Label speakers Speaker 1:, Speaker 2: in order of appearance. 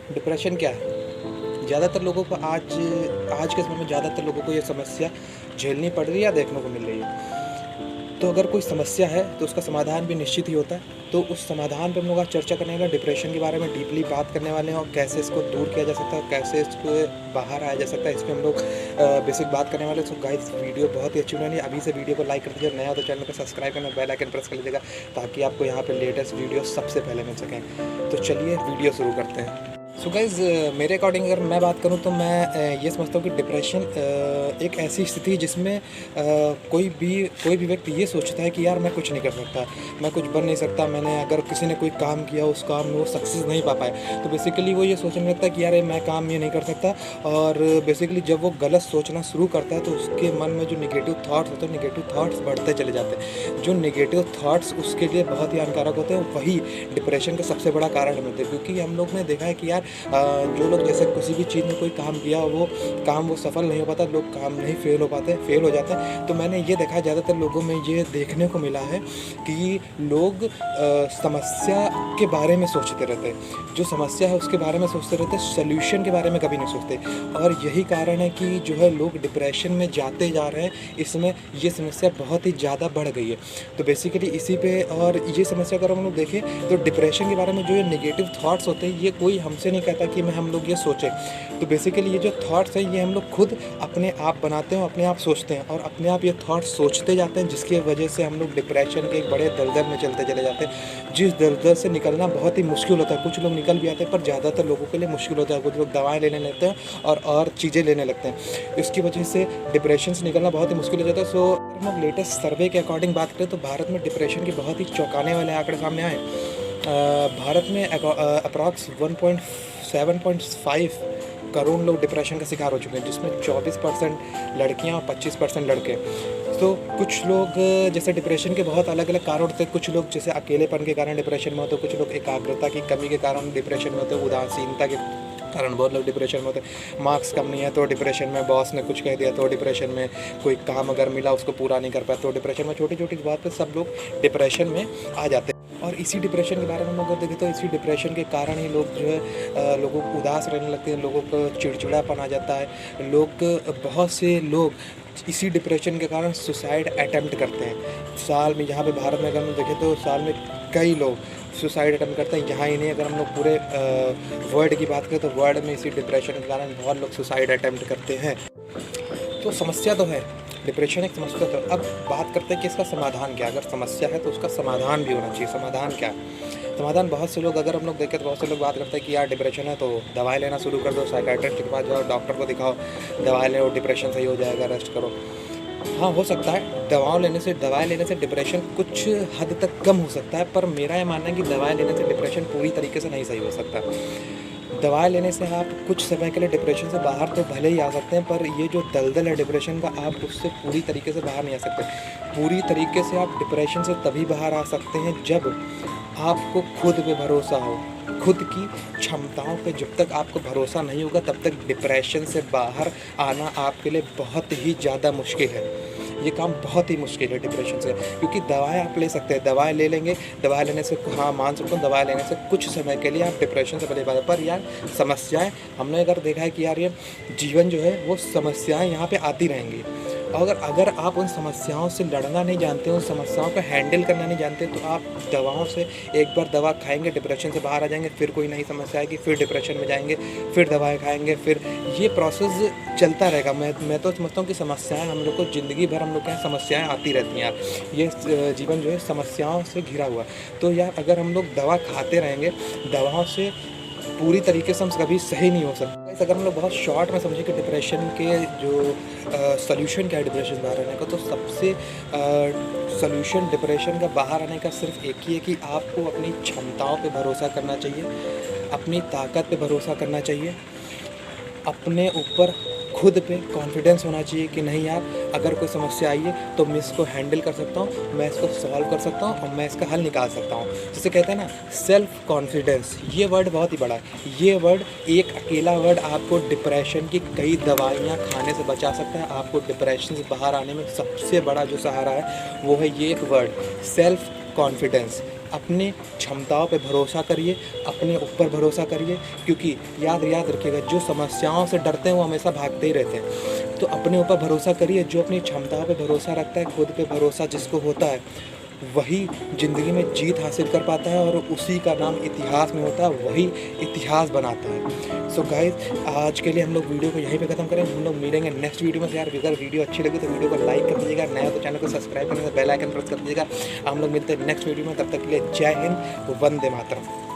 Speaker 1: Depression क्या है? ज़्यादातर लोगों को आज के समय में ज़्यादातर लोगों को ये समस्या झेलनी पड़ रही है या देखने को मिल रही है। तो अगर कोई समस्या है तो उसका समाधान भी निश्चित ही होता है। तो उस समाधान पे हम लोग आज चर्चा करने वाले हैं, डिप्रेशन के बारे में डीपली बात करने वाले हैं और कैसे इसको दूर किया जा सकता है और कैसे इसको बाहर आया जा सकता है, इस पे हम लोग बेसिक बात करने वाले हैं। सो गाइस, वीडियो बहुत ही अच्छी बनानी है। अभी से वीडियो को लाइक कर दीजिए, नया हो तो चैनल को सब्सक्राइब करना, बेल आइकन प्रेस कर लीजिएगा ताकि आपको यहाँ पे लेटेस्ट वीडियो सबसे पहले मिल सकें। तो चलिए वीडियो शुरू करते हैं। सो गाइज़, मेरे अकॉर्डिंग अगर मैं बात करूं तो मैं ये समझता हूं कि डिप्रेशन एक ऐसी स्थिति है जिसमें कोई भी व्यक्ति ये सोचता है कि यार मैं कुछ नहीं कर सकता, मैं कुछ बन नहीं सकता, मैंने अगर किसी ने कोई काम किया उस काम में वो सक्सेस नहीं पा पाए तो बेसिकली वो ये सोचने लगता है कि यार मैं काम ये नहीं कर सकता। और बेसिकली जब वो गलत सोचना शुरू करता है तो उसके मन में जो निगेटिव थाट्स होते हैं, निगेटिव थाट्स बढ़ते चले जाते हैं। जो निगेटिव थाट्स उसके लिए बहुत ही हानिकारक होते हैं, वही डिप्रेशन का सबसे बड़ा कारण बनते हैं। क्योंकि हम लोग ने देखा है कि यार जो लोग जैसे किसी भी चीज़ में कोई काम किया वो सफल नहीं हो पाता, लोग काम नहीं फेल हो जाते हैं। तो मैंने ये देखा है ज़्यादातर लोगों में ये देखने को मिला है कि लोग समस्या के बारे में सोचते रहते हैं, जो समस्या है उसके बारे में सोचते रहते हैं, सोल्यूशन के बारे में कभी नहीं सोचते। और यही कारण है कि जो है लोग डिप्रेशन में जाते जा रहे हैं। इसमें ये समस्या बहुत ही ज़्यादा बढ़ गई है। तो बेसिकली इसी पे और ये समस्या अगर हम लोग देखें तो डिप्रेशन के बारे में जो ये नेगेटिव थाट्स होते हैं ये कोई हमसे नहीं कहता कि हम लोग ये सोचें। तो बेसिकली ये जो थॉट्स हैं ये हम लोग खुद अपने आप बनाते हैं, अपने आप सोचते हैं और अपने आप ये थॉट्स सोचते जाते हैं, जिसकी वजह से हम लोग डिप्रेशन के एक बड़े दलदल में चलते चले जाते हैं, जिस दलदल से निकलना बहुत ही मुश्किल होता है। कुछ लोग निकल भी आते हैं पर ज़्यादातर लोगों के लिए मुश्किल होता है। कुछ लोग दवाएँ लेने लगते हैं और चीज़ें लेने लगते हैं, इसकी वजह से डिप्रेशन से निकलना बहुत ही मुश्किल हो जाता है। सो हम लोग लेटेस्ट सर्वे के अकॉर्डिंग बात करें तो भारत में डिप्रेशन के बहुत ही चौंकाने वाले आंकड़े सामने आए। भारत में अप्रॉक्स 7.5 करोड़ लोग डिप्रेशन का शिकार हो चुके हैं, जिसमें 24% लड़कियां और 25% लड़के। तो कुछ लोग जैसे डिप्रेशन के बहुत अलग अलग कारण होते हैं। कुछ लोग जैसे अकेलेपन के कारण डिप्रेशन में होते हैं, कुछ लोग एकाग्रता की कमी के कारण डिप्रेशन में होते हैं, उदासीनता के कारण बहुत लोग डिप्रेशन में होते हैं, मार्क्स कम नहीं है तो डिप्रेशन में, बॉस ने कुछ कह दिया तो डिप्रेशन में, कोई काम अगर मिला उसको पूरा नहीं कर पाया तो डिप्रेशन में, छोटी छोटी बात पे सब लोग डिप्रेशन में आ जाते हैं। और इसी डिप्रेशन के बारे में हम अगर देखें तो इसी डिप्रेशन के कारण ही लोग जो है लोगों को उदास रहने लगते हैं, लोगों को चिड़चिड़ापन आ जाता है। बहुत से लोग इसी डिप्रेशन के कारण सुसाइड अटेम्प्ट करते हैं। साल में यहाँ पे भारत में अगर हम देखें तो साल में कई लोग सुसाइड अटेम्प्ट करते हैं। यहाँ ही नहीं, अगर हम लोग पूरे वर्ल्ड की बात करें तो वर्ल्ड में इसी डिप्रेशन के कारण बहुत लोग सुसाइड अटेम्प्ट करते हैं। तो समस्या तो है, डिप्रेशन एक समस्या। तो अब बात करते हैं कि इसका समाधान क्या है। अगर समस्या है तो उसका समाधान भी होना चाहिए। समाधान क्या है? समाधान बहुत से लोग, अगर हम लोग देखें तो बहुत से लोग बात करते हैं कि यार डिप्रेशन है तो दवाई लेना शुरू कर दो, साइकियाट्रिस्ट के पास जाओ, डॉक्टर को दिखाओ, दवाई लो, डिप्रेशन सही हो जाएगा, रेस्ट करो। हाँ, हो सकता है दवाई लेने से डिप्रेशन कुछ हद तक कम हो सकता है, पर मेरा ये मानना है कि दवाई लेने से डिप्रेशन पूरी तरीके से नहीं सही हो सकता। दवाई लेने से आप कुछ समय के लिए डिप्रेशन से बाहर तो भले ही आ सकते हैं, पर ये जो दलदल है डिप्रेशन का, आप उससे पूरी तरीके से बाहर नहीं आ सकते। पूरी तरीके से आप डिप्रेशन से तभी बाहर आ सकते हैं जब आपको खुद पे भरोसा हो, खुद की क्षमताओं पे जब तक आपको भरोसा नहीं होगा तब तक डिप्रेशन से बाहर आना आपके लिए बहुत ही ज़्यादा मुश्किल है। ये काम बहुत ही मुश्किल है डिप्रेशन से, क्योंकि दवाएं आप ले सकते हैं, दवाएं ले लेंगे, दवाई लेने से हाँ मान सकता हूँ, दवाई लेने से कुछ समय के लिए आप डिप्रेशन से बचे पाते। पर यार समस्याएं, हमने अगर देखा है कि यार ये जीवन जो है वो समस्याएं यहाँ पे आती रहेंगी। और अगर आप उन समस्याओं से लड़ना नहीं जानते, उन समस्याओं को हैंडल करना नहीं जानते, तो आप दवाओं से एक बार दवा खाएंगे डिप्रेशन से बाहर आ जाएंगे, फिर कोई नई समस्या आएगी, फिर डिप्रेशन में जाएंगे, फिर दवाएं खाएंगे, फिर ये प्रोसेस चलता रहेगा। मैं तो समझता हूँ कि समस्याएं हम लोग को ज़िंदगी भर, हम लोग के यहाँ समस्याएं आती रहती हैं यार। ये जीवन जो है समस्याओं से घिरा हुआ। तो यार अगर हम लोग दवा खाते रहेंगे, दवाओं से पूरी तरीके से हम कभी सही नहीं हो सकते। अगर हम लोग बहुत शॉर्ट में समझें कि डिप्रेशन के जो सॉल्यूशन क्या है डिप्रेशन से बाहर आने का, तो सबसे सॉल्यूशन डिप्रेशन का बाहर आने का सिर्फ एक ही है कि आपको अपनी क्षमताओं पे भरोसा करना चाहिए, अपनी ताकत पे भरोसा करना चाहिए, अपने ऊपर खुद पे कॉन्फिडेंस होना चाहिए कि नहीं यार अगर कोई समस्या आई है तो मैं इसको हैंडल कर सकता हूँ, मैं इसको सॉल्व कर सकता हूँ और मैं इसका हल निकाल सकता हूँ। जिसे कहते हैं ना सेल्फ कॉन्फिडेंस, ये वर्ड बहुत ही बड़ा है। ये वर्ड, एक अकेला वर्ड आपको डिप्रेशन की कई दवाइयाँ खाने से बचा सकता है। आपको डिप्रेशन से बाहर आने में सबसे बड़ा जो सहारा है वो है ये एक वर्ड, सेल्फ कॉन्फिडेंस। अपने क्षमताओं पे भरोसा करिए, अपने ऊपर भरोसा करिए, क्योंकि याद रखिएगा, जो समस्याओं से डरते हैं वो हमेशा भागते ही रहते हैं। तो अपने ऊपर भरोसा करिए, जो अपनी क्षमताओं पे भरोसा रखता है, खुद पे भरोसा जिसको होता है, वही ज़िंदगी में जीत हासिल कर पाता है, और उसी का नाम इतिहास में होता है, वही इतिहास बनाता है। सो गाइस, आज के लिए हम लोग वीडियो को यहीं पे ख़त्म करें। हम लोग मिलेंगे नेक्स्ट वीडियो में। यार अगर वीडियो अच्छी लगी तो वीडियो को लाइक कर दीजिएगा, नया हो तो चैनल को सब्सक्राइब करने बेल आइकन प्रेस कर दीजिएगा। हम लोग मिलते हैं नेक्स्ट वीडियो में, तब तक के लिए जय हिंद, वंदे मातरम।